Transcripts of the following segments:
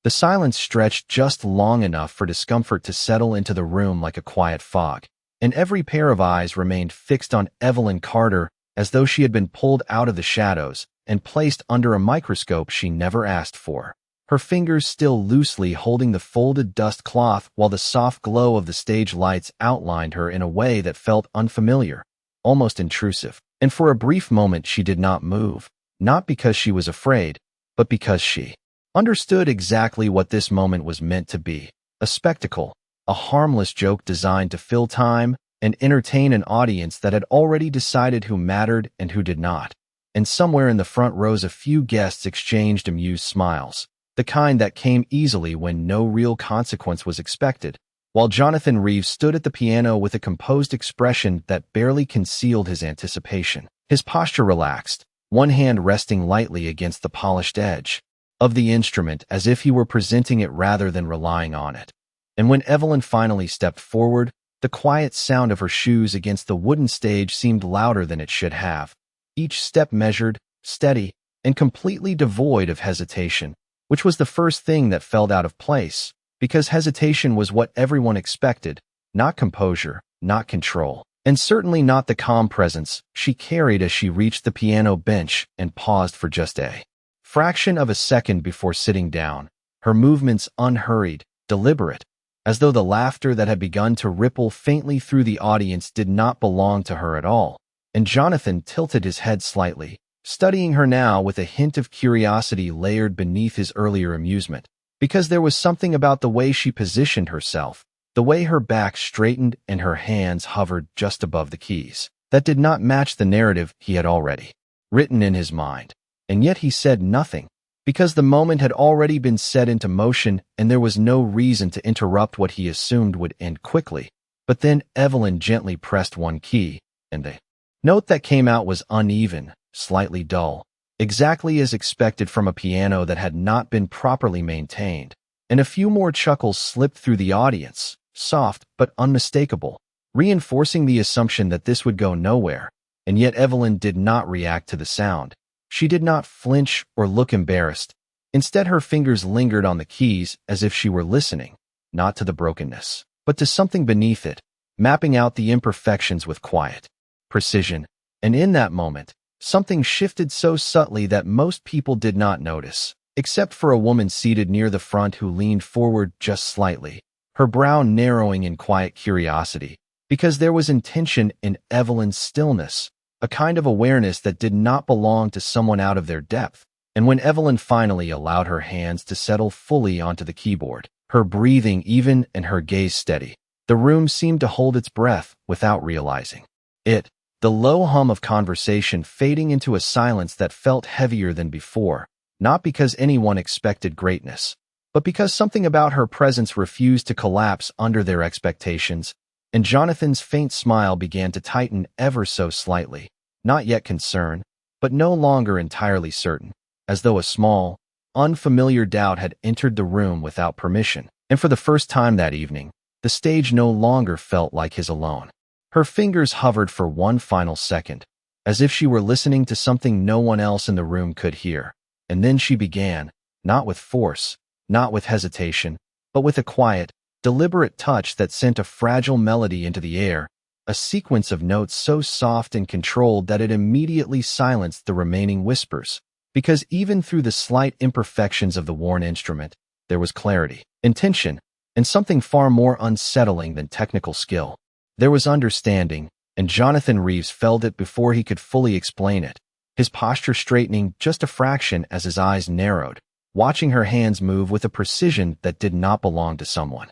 The silence stretched just long enough for discomfort to settle into the room like a quiet fog, and every pair of eyes remained fixed on Evelyn Carter as though she had been pulled out of the shadows and placed under a microscope she never asked for. Her fingers still loosely holding the folded dust cloth while the soft glow of the stage lights outlined her in a way that felt unfamiliar, almost intrusive. And for a brief moment she did not move, not because she was afraid, but because she understood exactly what this moment was meant to be: a spectacle, a harmless joke designed to fill time and entertain an audience that had already decided who mattered and who did not. And somewhere in the front rows a few guests exchanged amused smiles, the kind that came easily when no real consequence was expected, while Jonathan Reeves stood at the piano with a composed expression that barely concealed his anticipation. His posture relaxed, one hand resting lightly against the polished edge of the instrument as if he were presenting it rather than relying on it. And when Evelyn finally stepped forward, the quiet sound of her shoes against the wooden stage seemed louder than it should have, each step measured, steady, and completely devoid of hesitation, which was the first thing that felt out of place, because hesitation was what everyone expected, not composure, not control, and certainly not the calm presence she carried as she reached the piano bench and paused for just a fraction of a second before sitting down, her movements unhurried, deliberate, as though the laughter that had begun to ripple faintly through the audience did not belong to her at all. And Jonathan tilted his head slightly, studying her now with a hint of curiosity layered beneath his earlier amusement, because there was something about the way she positioned herself, the way her back straightened and her hands hovered just above the keys, that did not match the narrative he had already written in his mind. And yet he said nothing, because the moment had already been set into motion and there was no reason to interrupt what he assumed would end quickly. But then Evelyn gently pressed one key, and the note that came out was uneven, slightly dull, exactly as expected from a piano that had not been properly maintained. And a few more chuckles slipped through the audience, soft but unmistakable, reinforcing the assumption that this would go nowhere. And yet Evelyn did not react to the sound. She did not flinch or look embarrassed. Instead, her fingers lingered on the keys as if she were listening, not to the brokenness, but to something beneath it, mapping out the imperfections with quiet precision. And in that moment, something shifted so subtly that most people did not notice, except for a woman seated near the front who leaned forward just slightly, her brow narrowing in quiet curiosity, because there was intention in Evelyn's stillness, a kind of awareness that did not belong to someone out of their depth. And when Evelyn finally allowed her hands to settle fully onto the keyboard, her breathing even and her gaze steady, the room seemed to hold its breath without realizing it, the low hum of conversation fading into a silence that felt heavier than before, not because anyone expected greatness, but because something about her presence refused to collapse under their expectations. And Jonathan's faint smile began to tighten ever so slightly, not yet concern, but no longer entirely certain, as though a small, unfamiliar doubt had entered the room without permission. And for the first time that evening, the stage no longer felt like his alone. Her fingers hovered for one final second, as if she were listening to something no one else in the room could hear. And then she began, not with force, not with hesitation, but with a quiet, deliberate touch that sent a fragile melody into the air, a sequence of notes so soft and controlled that it immediately silenced the remaining whispers, because even through the slight imperfections of the worn instrument, there was clarity, intention, and something far more unsettling than technical skill. There was understanding, and Jonathan Reeves felt it before he could fully explain it, his posture straightening just a fraction as his eyes narrowed, watching her hands move with a precision that did not belong to someone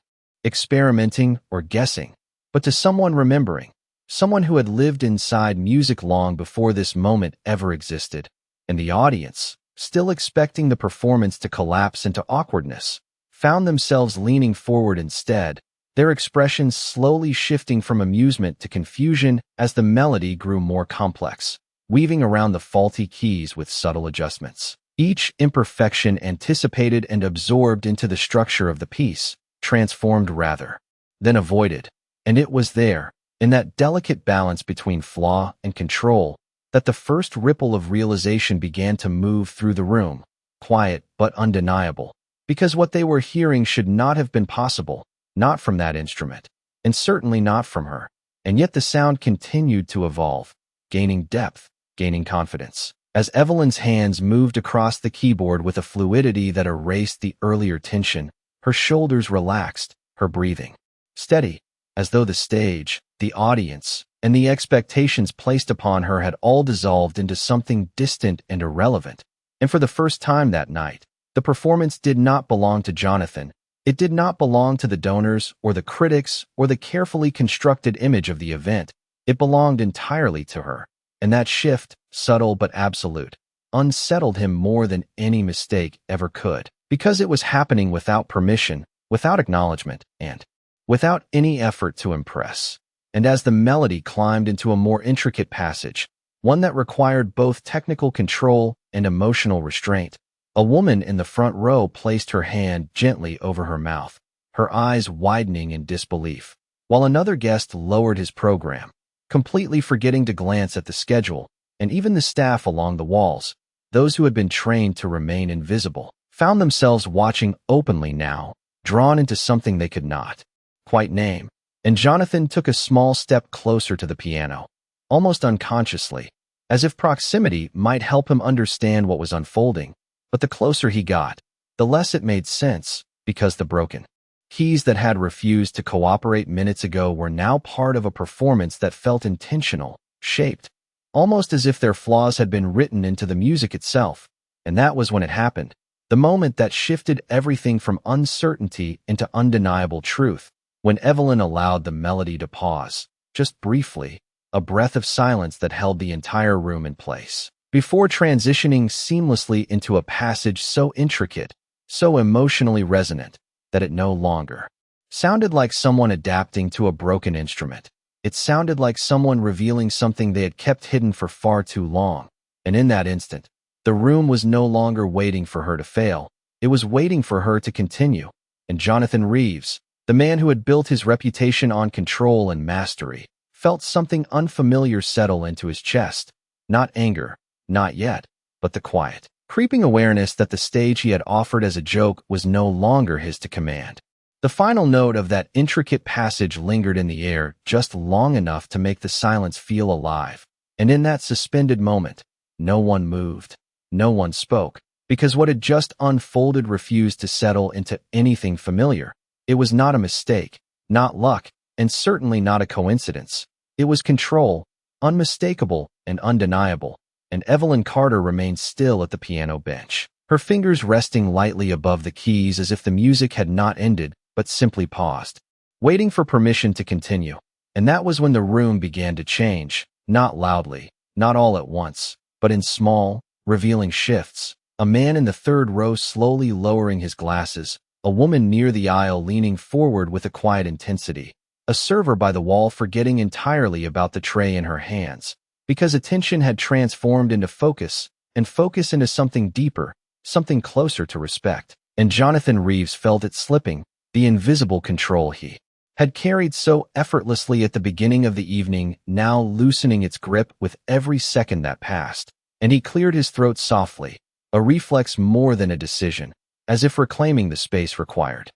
experimenting or guessing, but to someone remembering, someone who had lived inside music long before this moment ever existed. And the audience, still expecting the performance to collapse into awkwardness, found themselves leaning forward instead, their expressions slowly shifting from amusement to confusion as the melody grew more complex, weaving around the faulty keys with subtle adjustments. Each imperfection anticipated and absorbed into the structure of the piece, transformed rather than avoided. And it was there, in that delicate balance between flaw and control, that the first ripple of realization began to move through the room, quiet but undeniable, because what they were hearing should not have been possible, not from that instrument, and certainly not from her. And yet the sound continued to evolve, gaining depth, gaining confidence. As Evelyn's hands moved across the keyboard with a fluidity that erased the earlier tension, her shoulders relaxed, her breathing steady, as though the stage, the audience, and the expectations placed upon her had all dissolved into something distant and irrelevant. And for the first time that night, the performance did not belong to Jonathan. It did not belong to the donors or the critics or the carefully constructed image of the event. It belonged entirely to her. And that shift, subtle but absolute, unsettled him more than any mistake ever could, because it was happening without permission, without acknowledgment, and without any effort to impress. And as the melody climbed into a more intricate passage, one that required both technical control and emotional restraint, a woman in the front row placed her hand gently over her mouth, her eyes widening in disbelief, while another guest lowered his program, completely forgetting to glance at the schedule. And even the staff along the walls, those who had been trained to remain invisible, found themselves watching openly now, drawn into something they could not quite name. And Jonathan took a small step closer to the piano, almost unconsciously, as if proximity might help him understand what was unfolding. But the closer he got, the less it made sense, because the broken keys that had refused to cooperate minutes ago were now part of a performance that felt intentional, shaped, almost as if their flaws had been written into the music itself. And that was when it happened, the moment that shifted everything from uncertainty into undeniable truth, when Evelyn allowed the melody to pause, just briefly, a breath of silence that held the entire room in place, before transitioning seamlessly into a passage so intricate, so emotionally resonant, that it no longer sounded like someone adapting to a broken instrument. It sounded like someone revealing something they had kept hidden for far too long. And in that instant, the room was no longer waiting for her to fail. It was waiting for her to continue. And Jonathan Reeves, the man who had built his reputation on control and mastery, felt something unfamiliar settle into his chest. Not anger, not yet, but the quiet, creeping awareness that the stage he had offered as a joke was no longer his to command. The final note of that intricate passage lingered in the air just long enough to make the silence feel alive. And in that suspended moment, no one moved, no one spoke, because what had just unfolded refused to settle into anything familiar. It was not a mistake, not luck, and certainly not a coincidence. It was control, unmistakable and undeniable. And Evelyn Carter remained still at the piano bench, her fingers resting lightly above the keys as if the music had not ended, but simply paused, waiting for permission to continue. And that was when the room began to change, not loudly, not all at once, but in small, revealing shifts. A man in the third row slowly lowering his glasses, a woman near the aisle leaning forward with a quiet intensity, a server by the wall forgetting entirely about the tray in her hands, because attention had transformed into focus, and focus into something deeper, something closer to respect. And Jonathan Reeves felt it slipping, the invisible control he had carried so effortlessly at the beginning of the evening, now loosening its grip with every second that passed. And he cleared his throat softly, a reflex more than a decision, as if reclaiming the space required.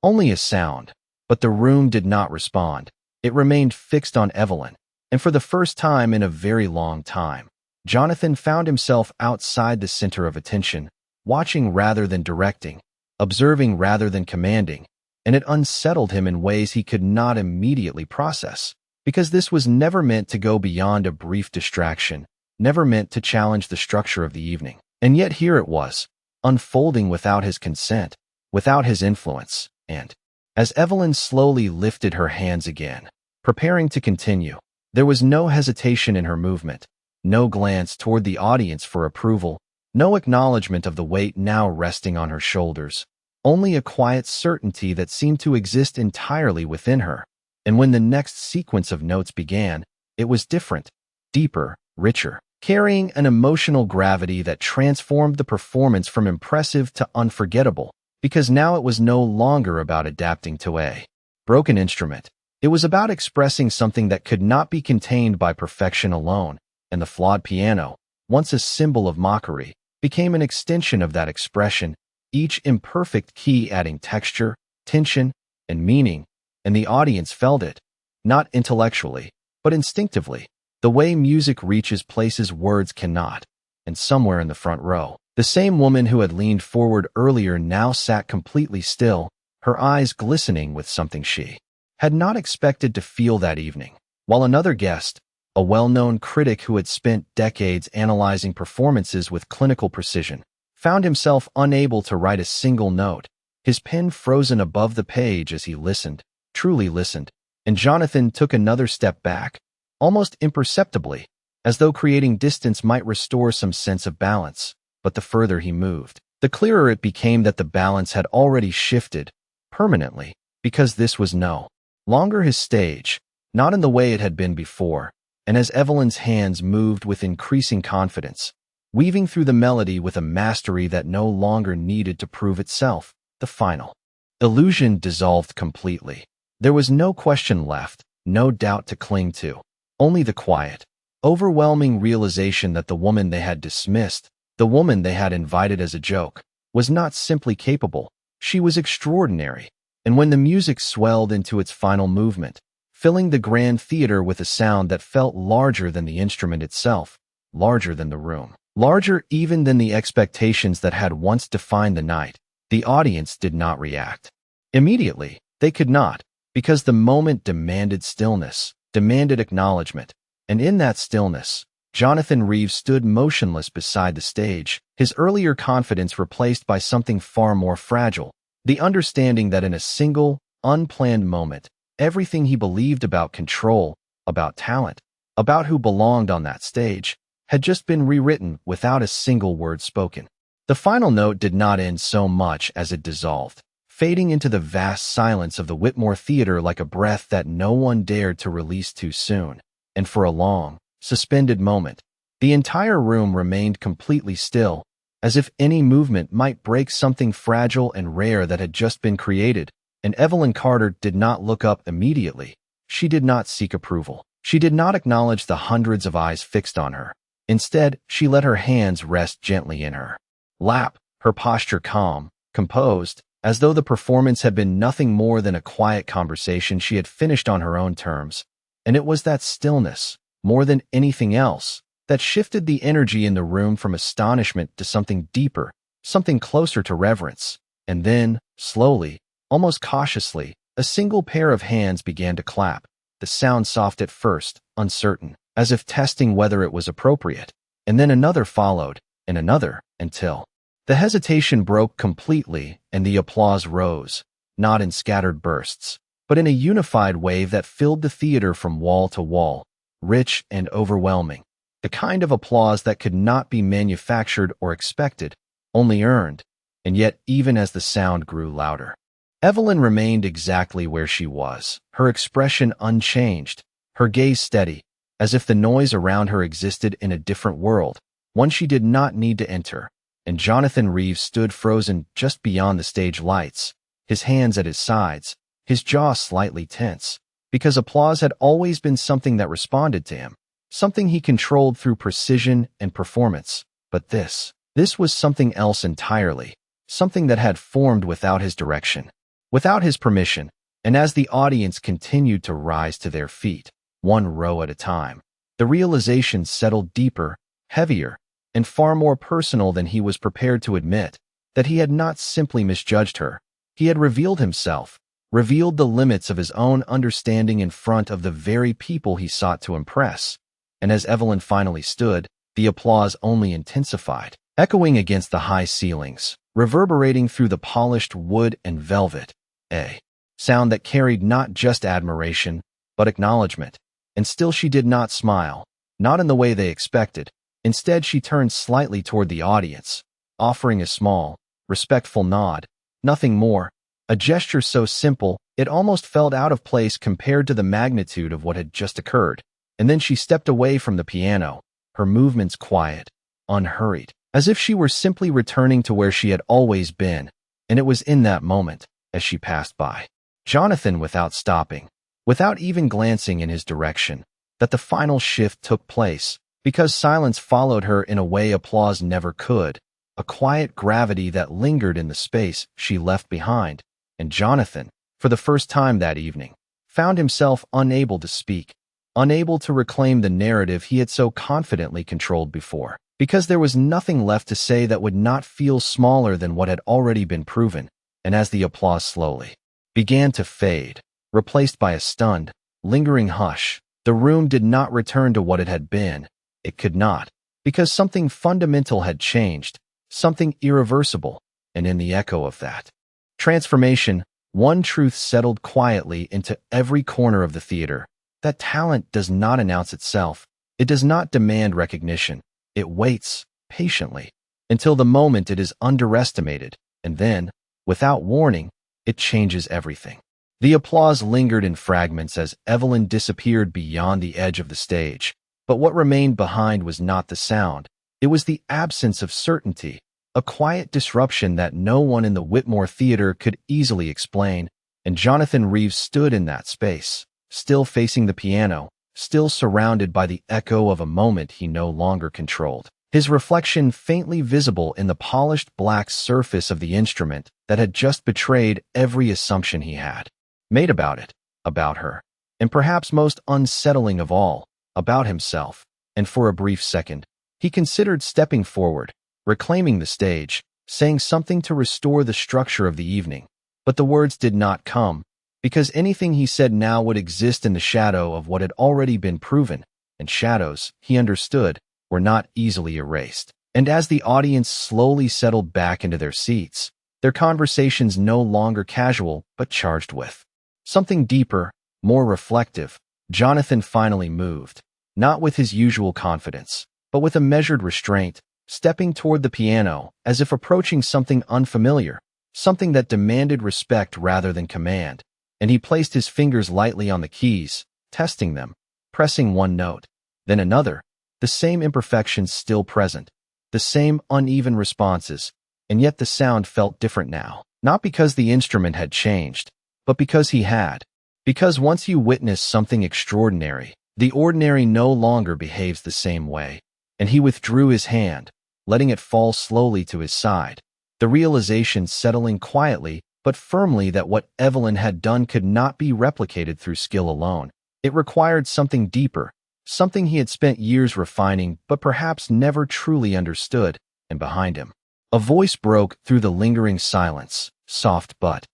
Only a sound, but the room did not respond. It remained fixed on Evelyn. And for the first time in a very long time, Jonathan found himself outside the center of attention, watching rather than directing, observing rather than commanding, and it unsettled him in ways he could not immediately process, because this was never meant to go beyond a brief distraction, never meant to challenge the structure of the evening. And yet here it was, unfolding without his consent, without his influence, and as Evelyn slowly lifted her hands again, preparing to continue, there was no hesitation in her movement, no glance toward the audience for approval, no acknowledgment of the weight now resting on her shoulders, only a quiet certainty that seemed to exist entirely within her. And when the next sequence of notes began, it was different, deeper, richer, carrying an emotional gravity that transformed the performance from impressive to unforgettable, because now it was no longer about adapting to a broken instrument. It was about expressing something that could not be contained by perfection alone, and the flawed piano, once a symbol of mockery, became an extension of that expression, each imperfect key adding texture, tension, and meaning, and the audience felt it, not intellectually, but instinctively, the way music reaches places words cannot. And somewhere in the front row, the same woman who had leaned forward earlier now sat completely still, her eyes glistening with something she had not expected to feel that evening, while another guest, a well-known critic who had spent decades analyzing performances with clinical precision, found himself unable to write a single note, his pen frozen above the page as he listened, truly listened, and Jonathan took another step back, almost imperceptibly, as though creating distance might restore some sense of balance. But the further he moved, the clearer it became that the balance had already shifted, permanently, because this was no longer his stage, not in the way it had been before, and as Evelyn's hands moved with increasing confidence, weaving through the melody with a mastery that no longer needed to prove itself, the final illusion dissolved completely. There was no question left, no doubt to cling to, only the quiet, overwhelming realization that the woman they had dismissed, the woman they had invited as a joke, was not simply capable, she was extraordinary. And when the music swelled into its final movement, filling the grand theater with a sound that felt larger than the instrument itself, larger than the room, larger even than the expectations that had once defined the night, the audience did not react. Immediately, they could not, because the moment demanded stillness, demanded acknowledgment, and in that stillness, Jonathan Reeves stood motionless beside the stage, his earlier confidence replaced by something far more fragile, the understanding that in a single, unplanned moment, everything he believed about control, about talent, about who belonged on that stage, had just been rewritten without a single word spoken. The final note did not end so much as it dissolved, fading into the vast silence of the Whitmore Theater like a breath that no one dared to release too soon. And for a long, suspended moment, the entire room remained completely still, as if any movement might break something fragile and rare that had just been created. And Evelyn Carter did not look up immediately. She did not seek approval. She did not acknowledge the hundreds of eyes fixed on her. Instead, she let her hands rest gently in her lap, her posture calm, composed, as though the performance had been nothing more than a quiet conversation she had finished on her own terms. And it was that stillness, more than anything else, that shifted the energy in the room from astonishment to something deeper, something closer to reverence. And then, slowly, almost cautiously, a single pair of hands began to clap, the sound soft at first, uncertain, as if testing whether it was appropriate. And then another followed, and another, until the hesitation broke completely and the applause rose, not in scattered bursts, but in a unified wave that filled the theater from wall to wall, rich and overwhelming, the kind of applause that could not be manufactured or expected, only earned. And yet, even as the sound grew louder, Evelyn remained exactly where she was, her expression unchanged, her gaze steady, as if the noise around her existed in a different world, one she did not need to enter. And Jonathan Reeves stood frozen just beyond the stage lights, his hands at his sides, his jaw slightly tense, because applause had always been something that responded to him, something he controlled through precision and performance. But this was something else entirely, something that had formed without his direction, without his permission. And as the audience continued to rise to their feet, one row at a time, the realization settled deeper, heavier, and far more personal than he was prepared to admit, that he had not simply misjudged her. He had revealed himself, revealed the limits of his own understanding in front of the very people he sought to impress. And as Evelyn finally stood, the applause only intensified, echoing against the high ceilings, reverberating through the polished wood and velvet, a sound that carried not just admiration, but acknowledgment. And still she did not smile, not in the way they expected. Instead, she turned slightly toward the audience, offering a small, respectful nod, nothing more, a gesture so simple it almost felt out of place compared to the magnitude of what had just occurred. And then she stepped away from the piano, her movements quiet, unhurried, as if she were simply returning to where she had always been. And it was in that moment, as she passed by Jonathan without stopping, without even glancing in his direction, that the final shift took place, because silence followed her in a way applause never could, a quiet gravity that lingered in the space she left behind, and Jonathan, for the first time that evening, found himself unable to speak, unable to reclaim the narrative he had so confidently controlled before, because there was nothing left to say that would not feel smaller than what had already been proven. And as the applause slowly began to fade, replaced by a stunned, lingering hush, the room did not return to what it had been. It could not, because something fundamental had changed, something irreversible, and in the echo of that transformation, one truth settled quietly into every corner of the theater: that talent does not announce itself. It does not demand recognition. It waits, patiently, until the moment it is underestimated, and then, without warning, it changes everything. The applause lingered in fragments as Evelyn disappeared beyond the edge of the stage, but what remained behind was not the sound. It was the absence of certainty, a quiet disruption that no one in the Whitmore Theater could easily explain, and Jonathan Reeves stood in that space, still facing the piano, still surrounded by the echo of a moment he no longer controlled, his reflection faintly visible in the polished black surface of the instrument that had just betrayed every assumption he had made about it, about her, and perhaps most unsettling of all, about himself. And for a brief second, he considered stepping forward, reclaiming the stage, saying something to restore the structure of the evening. But the words did not come, because anything he said now would exist in the shadow of what had already been proven, and shadows, he understood, were not easily erased. And as the audience slowly settled back into their seats, their conversations no longer casual but charged with something deeper, more reflective, Jonathan finally moved, not with his usual confidence, but with a measured restraint, stepping toward the piano as if approaching something unfamiliar, something that demanded respect rather than command. And he placed his fingers lightly on the keys, testing them, pressing one note, then another, the same imperfections still present, the same uneven responses, and yet the sound felt different now, not because the instrument had changed, but because he had. Because once you witness something extraordinary, the ordinary no longer behaves the same way. And he withdrew his hand, letting it fall slowly to his side, the realization settling quietly but firmly that what Evelyn had done could not be replicated through skill alone. It required something deeper, something he had spent years refining but perhaps never truly understood. And behind him, a voice broke through the lingering silence, soft but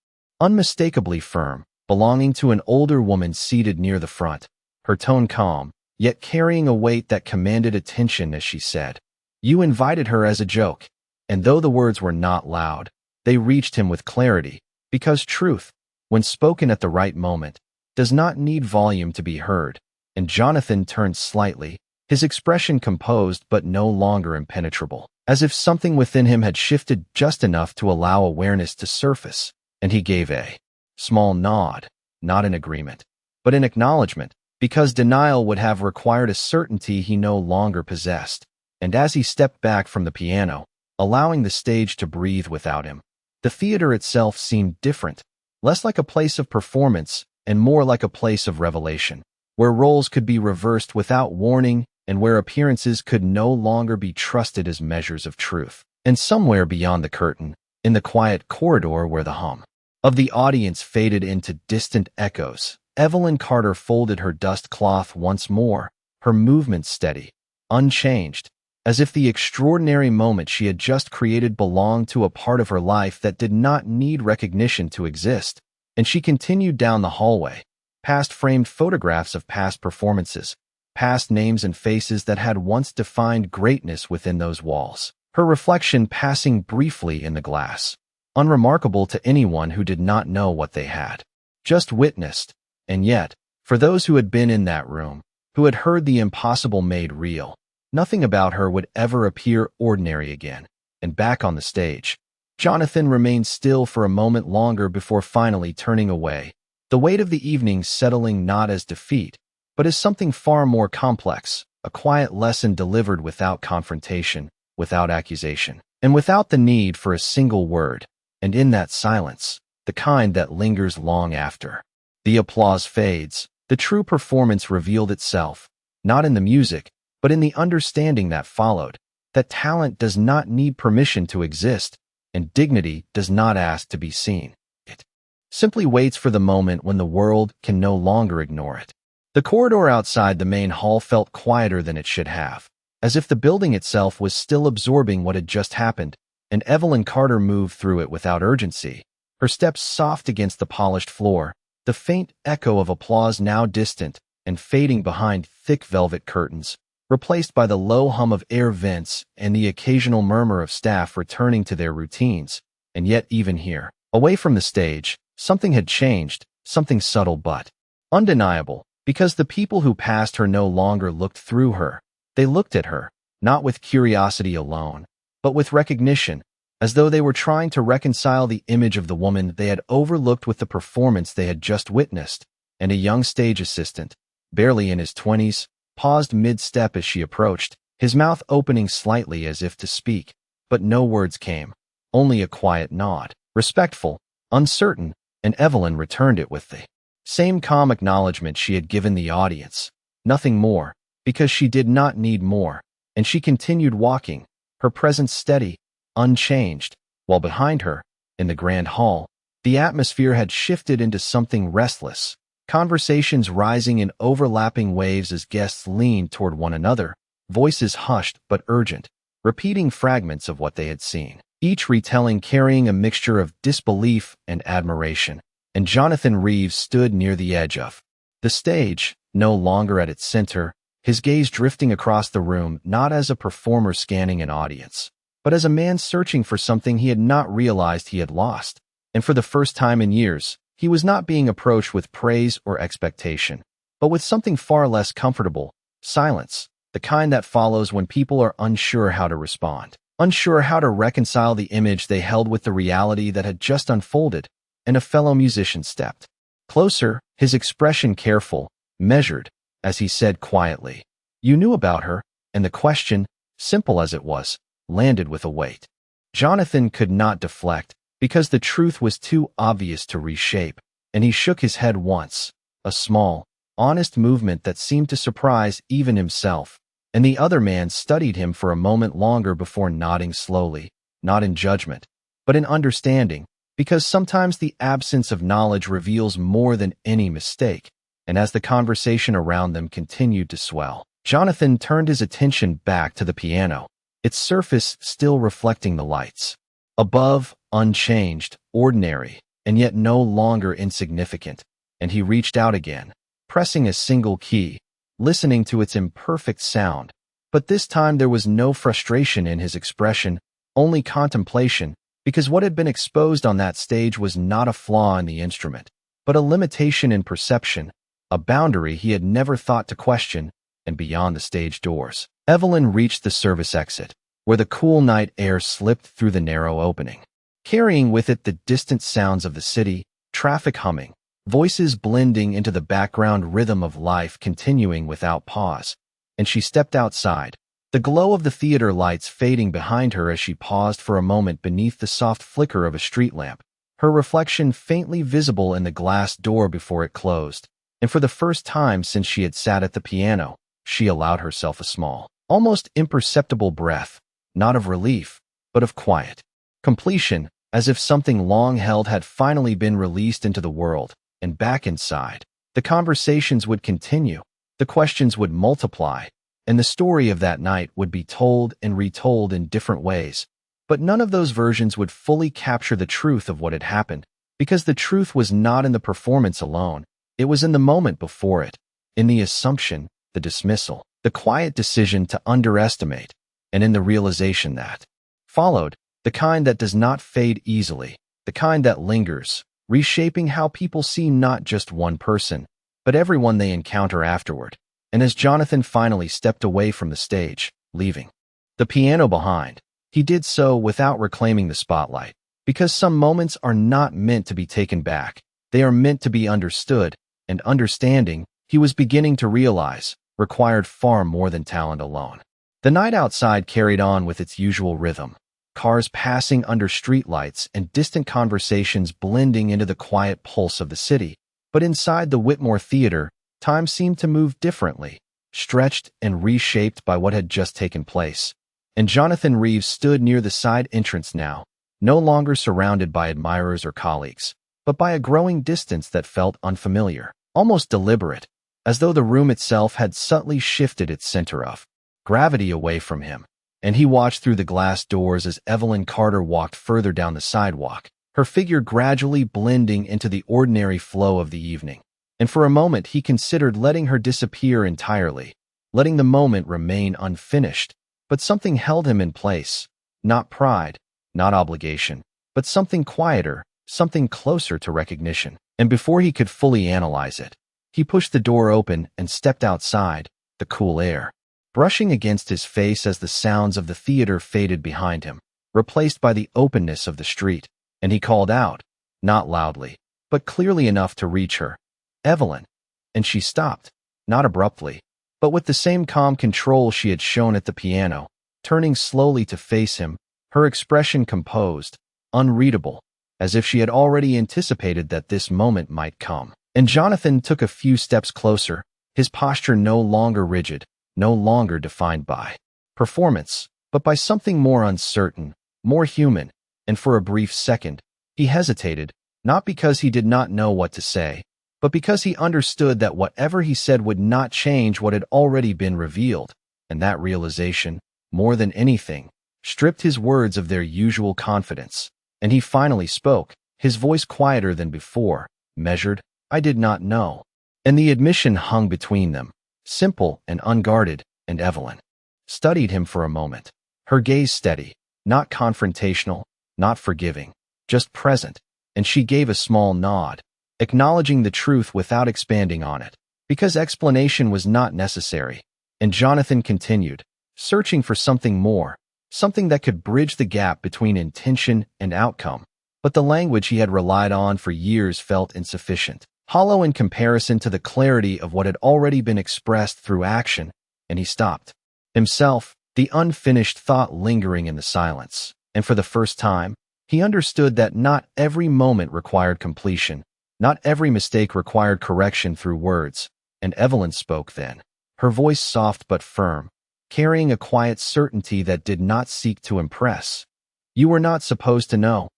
unmistakably firm, belonging to an older woman seated near the front, her tone calm, yet carrying a weight that commanded attention as she said, "You invited her as a joke." And though the words were not loud, they reached him with clarity, because truth, when spoken at the right moment, does not need volume to be heard. And Jonathan turned slightly, his expression composed but no longer impenetrable, as if something within him had shifted just enough to allow awareness to surface, and he gave a small nod, not in agreement, but in acknowledgment, because denial would have required a certainty he no longer possessed. And as he stepped back from the piano, allowing the stage to breathe without him, the theater itself seemed different, less like a place of performance and more like a place of revelation, where roles could be reversed without warning and where appearances could no longer be trusted as measures of truth. And somewhere beyond the curtain, in the quiet corridor where the hum of the audience faded into distant echoes, Evelyn Carter folded her dust cloth once more, her movements steady, unchanged, as if the extraordinary moment she had just created belonged to a part of her life that did not need recognition to exist. And she continued down the hallway, past framed photographs of past performances, past names and faces that had once defined greatness within those walls, her reflection passing briefly in the glass, unremarkable to anyone who did not know what they had just witnessed. And yet, for those who had been in that room, who had heard the impossible made real, nothing about her would ever appear ordinary again. And back on the stage, Jonathan remained still for a moment longer before finally turning away, the weight of the evening settling not as defeat, but as something far more complex, a quiet lesson delivered without confrontation, without accusation, and without the need for a single word. And in that silence, the kind that lingers long after the applause fades, the true performance revealed itself, not in the music, but in the understanding that followed, that talent does not need permission to exist, and dignity does not ask to be seen. It simply waits for the moment when the world can no longer ignore it. The corridor outside the main hall felt quieter than it should have, as if the building itself was still absorbing what had just happened, and Evelyn Carter moved through it without urgency, her steps soft against the polished floor, the faint echo of applause now distant and fading behind thick velvet curtains, replaced by the low hum of air vents and the occasional murmur of staff returning to their routines. And yet even here, away from the stage, something had changed, something subtle but undeniable, because the people who passed her no longer looked through her. They looked at her, not with curiosity alone, but with recognition, as though they were trying to reconcile the image of the woman they had overlooked with the performance they had just witnessed. And a young stage assistant, barely in his 20s, paused mid-step as she approached, his mouth opening slightly as if to speak, but no words came, only a quiet nod, respectful, uncertain, and Evelyn returned it with the same calm acknowledgment she had given the audience. Nothing more, because she did not need more, and she continued walking, her presence steady, unchanged, while behind her, in the grand hall, the atmosphere had shifted into something restless, conversations rising in overlapping waves as guests leaned toward one another, voices hushed but urgent, repeating fragments of what they had seen, each retelling carrying a mixture of disbelief and admiration. And Jonathan Reeves stood near the edge of the stage, no longer at its center, his gaze drifting across the room not as a performer scanning an audience, but as a man searching for something he had not realized he had lost. And for the first time in years, he was not being approached with praise or expectation, but with something far less comfortable: silence, the kind that follows when people are unsure how to respond, unsure how to reconcile the image they held with the reality that had just unfolded. And a fellow musician stepped closer, his expression careful, measured, as he said quietly, "You knew about her," and the question, simple as it was, landed with a weight Jonathan could not deflect, because the truth was too obvious to reshape, and he shook his head once, a small, honest movement that seemed to surprise even himself, and the other man studied him for a moment longer before nodding slowly, not in judgment, but in understanding, because sometimes the absence of knowledge reveals more than any mistake. And as the conversation around them continued to swell, Jonathan turned his attention back to the piano, its surface still reflecting the lights above, unchanged, ordinary, and yet no longer insignificant. And he reached out again, pressing a single key, listening to its imperfect sound. But this time there was no frustration in his expression, only contemplation, because what had been exposed on that stage was not a flaw in the instrument, but a limitation in perception, a boundary he had never thought to question. And beyond the stage doors, Evelyn reached the service exit, where the cool night air slipped through the narrow opening, carrying with it the distant sounds of the city, traffic humming, voices blending into the background rhythm of life continuing without pause. And she stepped outside, the glow of the theater lights fading behind her as she paused for a moment beneath the soft flicker of a street lamp, her reflection faintly visible in the glass door before it closed. And for the first time since she had sat at the piano, she allowed herself a small, almost imperceptible breath, not of relief, but of quiet completion, as if something long held had finally been released into the world. And back inside, the conversations would continue, the questions would multiply, and the story of that night would be told and retold in different ways. But none of those versions would fully capture the truth of what had happened, because the truth was not in the performance alone. It was in the moment before it, in the assumption, the dismissal, the quiet decision to underestimate, and in the realization that followed, the kind that does not fade easily, the kind that lingers, reshaping how people see not just one person, but everyone they encounter afterward. And as Jonathan finally stepped away from the stage, leaving the piano behind, he did so without reclaiming the spotlight, because some moments are not meant to be taken back. They are meant to be understood, and understanding, he was beginning to realize, required far more than talent alone. The night outside carried on with its usual rhythm, cars passing under streetlights and distant conversations blending into the quiet pulse of the city. But inside the Whitmore Theater, time seemed to move differently, stretched and reshaped by what had just taken place. and Jonathan Reeves stood near the side entrance now, no longer surrounded by admirers or colleagues, but by a growing distance that felt unfamiliar, almost deliberate, as though the room itself had subtly shifted its center of gravity away from him. And he watched through the glass doors as Evelyn Carter walked further down the sidewalk, her figure gradually blending into the ordinary flow of the evening. And for a moment he considered letting her disappear entirely, letting the moment remain unfinished. But something held him in place, not pride, not obligation, but something quieter, something closer to recognition. And before he could fully analyze it, he pushed the door open and stepped outside, the cool air brushing against his face as the sounds of the theater faded behind him, replaced by the openness of the street. And he called out, not loudly, but clearly enough to reach her, "Evelyn." And she stopped, not abruptly, but with the same calm control she had shown at the piano, turning slowly to face him, her expression composed, unreadable, as if she had already anticipated that this moment might come. And Jonathan took a few steps closer, his posture no longer rigid, no longer defined by performance, but by something more uncertain, more human. And for a brief second, he hesitated, not because he did not know what to say, but because he understood that whatever he said would not change what had already been revealed. And that realization, more than anything, stripped his words of their usual confidence. And he finally spoke, his voice quieter than before, measured, "I did not know." And the admission hung between them, simple and unguarded, and Evelyn studied him for a moment, her gaze steady, not confrontational, not forgiving, just present. And she gave a small nod, acknowledging the truth without expanding on it, because explanation was not necessary. And Jonathan continued, searching for something more, something that could bridge the gap between intention and outcome. But the language he had relied on for years felt insufficient, hollow in comparison to the clarity of what had already been expressed through action. And he stopped, himself, the unfinished thought lingering in the silence. And for the first time, he understood that not every moment required completion, not every mistake required correction through words. And Evelyn spoke then, her voice soft but firm, carrying a quiet certainty that did not seek to impress. "You were not supposed to know."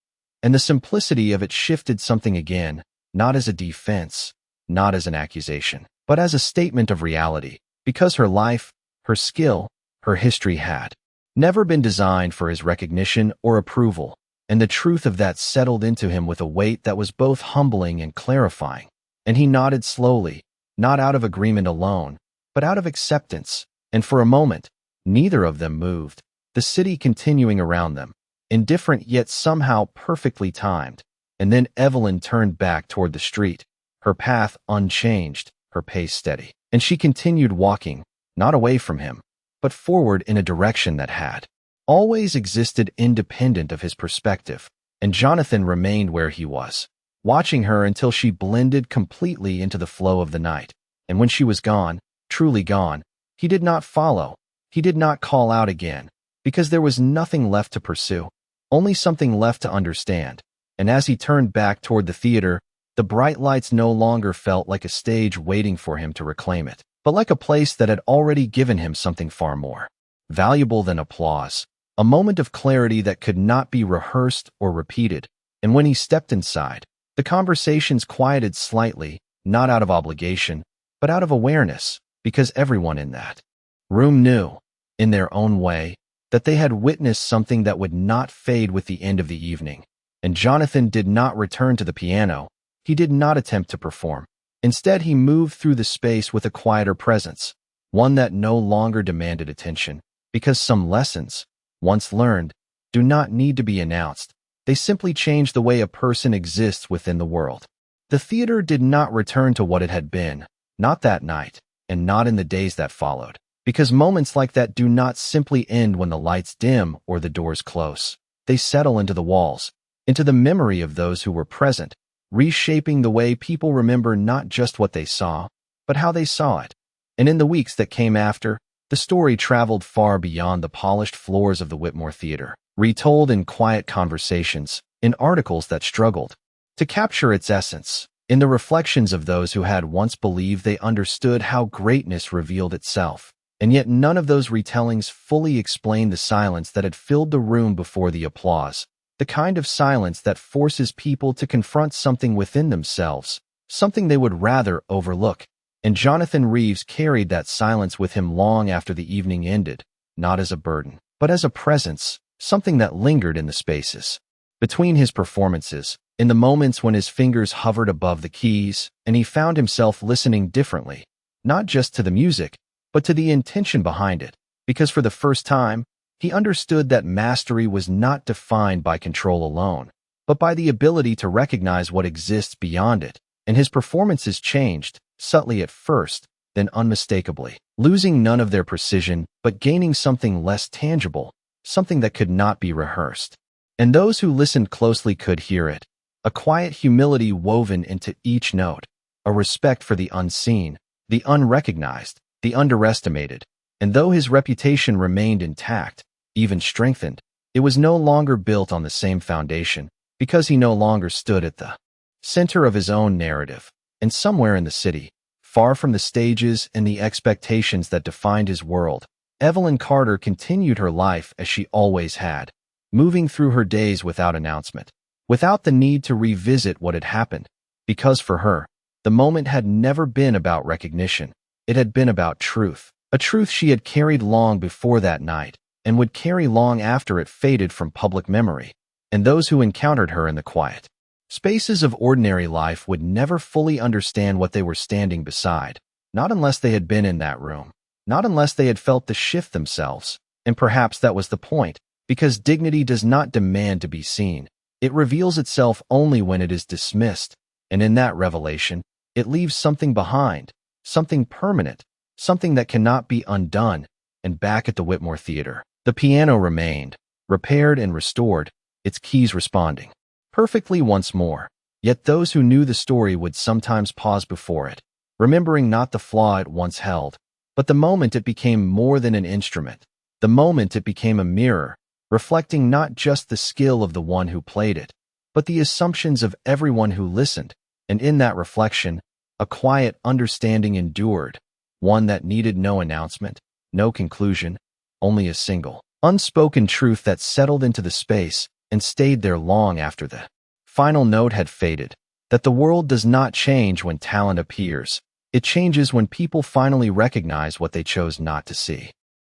And the simplicity of it shifted something again, not as a defense, not as an accusation, but as a statement of reality, because her life, her skill, her history had never been designed for his recognition or approval. And the truth of that settled into him with a weight that was both humbling and clarifying. And he nodded slowly, not out of agreement alone, but out of acceptance. And for a moment, neither of them moved, the city continuing around them, indifferent yet somehow perfectly timed. And then Evelyn turned back toward the street, her path unchanged, her pace steady. And she continued walking, not away from him, but forward in a direction that had always existed independent of his perspective. And Jonathan remained where he was, watching her until she blended completely into the flow of the night. And when she was gone, truly gone, he did not follow, he did not call out again, because there was nothing left to pursue, only something left to understand. And as he turned back toward the theater, the bright lights no longer felt like a stage waiting for him to reclaim it, but like a place that had already given him something far more valuable than applause, a moment of clarity that could not be rehearsed or repeated. And when he stepped inside, the conversations quieted slightly, not out of obligation, but out of awareness, because everyone in that room knew, in their own way, that they had witnessed something that would not fade with the end of the evening. And Jonathan did not return to the piano. He did not attempt to perform. Instead, he moved through the space with a quieter presence, one that no longer demanded attention, because some lessons, once learned, do not need to be announced. They simply change the way a person exists within the world. The theater did not return to what it had been, not that night, and not in the days that followed, because moments like that do not simply end when the lights dim or the doors close. They settle into the walls, into the memory of those who were present, reshaping the way people remember not just what they saw, but how they saw it. And in the weeks that came after, the story traveled far beyond the polished floors of the Whitmore Theater, retold in quiet conversations, in articles that struggled to capture its essence, in the reflections of those who had once believed they understood how greatness revealed itself. And yet none of those retellings fully explained the silence that had filled the room before the applause, the kind of silence that forces people to confront something within themselves, something they would rather overlook. And Jonathan Reeves carried that silence with him long after the evening ended, not as a burden, but as a presence, something that lingered in the spaces between his performances, in the moments when his fingers hovered above the keys, and he found himself listening differently, not just to the music, but to the intention behind it, because for the first time, he understood that mastery was not defined by control alone, but by the ability to recognize what exists beyond it. And his performances changed, subtly at first, then unmistakably, losing none of their precision, but gaining something less tangible, something that could not be rehearsed. And those who listened closely could hear it, a quiet humility woven into each note, a respect for the unseen, the unrecognized, the underestimated. And though his reputation remained intact, even strengthened, it was no longer built on the same foundation, because he no longer stood at the center of his own narrative. And somewhere in the city, far from the stages and the expectations that defined his world, Evelyn Carter continued her life as she always had, moving through her days without announcement, without the need to revisit what had happened, because for her, the moment had never been about recognition. It had been about truth, a truth she had carried long before that night, and would carry long after it faded from public memory. And those who encountered her in the quiet spaces of ordinary life would never fully understand what they were standing beside, not unless they had been in that room, not unless they had felt the shift themselves. And perhaps that was the point, because dignity does not demand to be seen. It reveals itself only when it is dismissed, and in that revelation, it leaves something behind, something permanent, something that cannot be undone. And back at the Whitmore Theater, the piano remained, repaired and restored, its keys responding perfectly once more. Yet those who knew the story would sometimes pause before it, remembering not the flaw it once held, but the moment it became more than an instrument, the moment it became a mirror, reflecting not just the skill of the one who played it, but the assumptions of everyone who listened. And in that reflection, a quiet understanding endured, one that needed no announcement, no conclusion, only a single, unspoken truth that settled into the space and stayed there long after the final note had faded, that the world does not change when talent appears. It changes when people finally recognize what they chose not to see.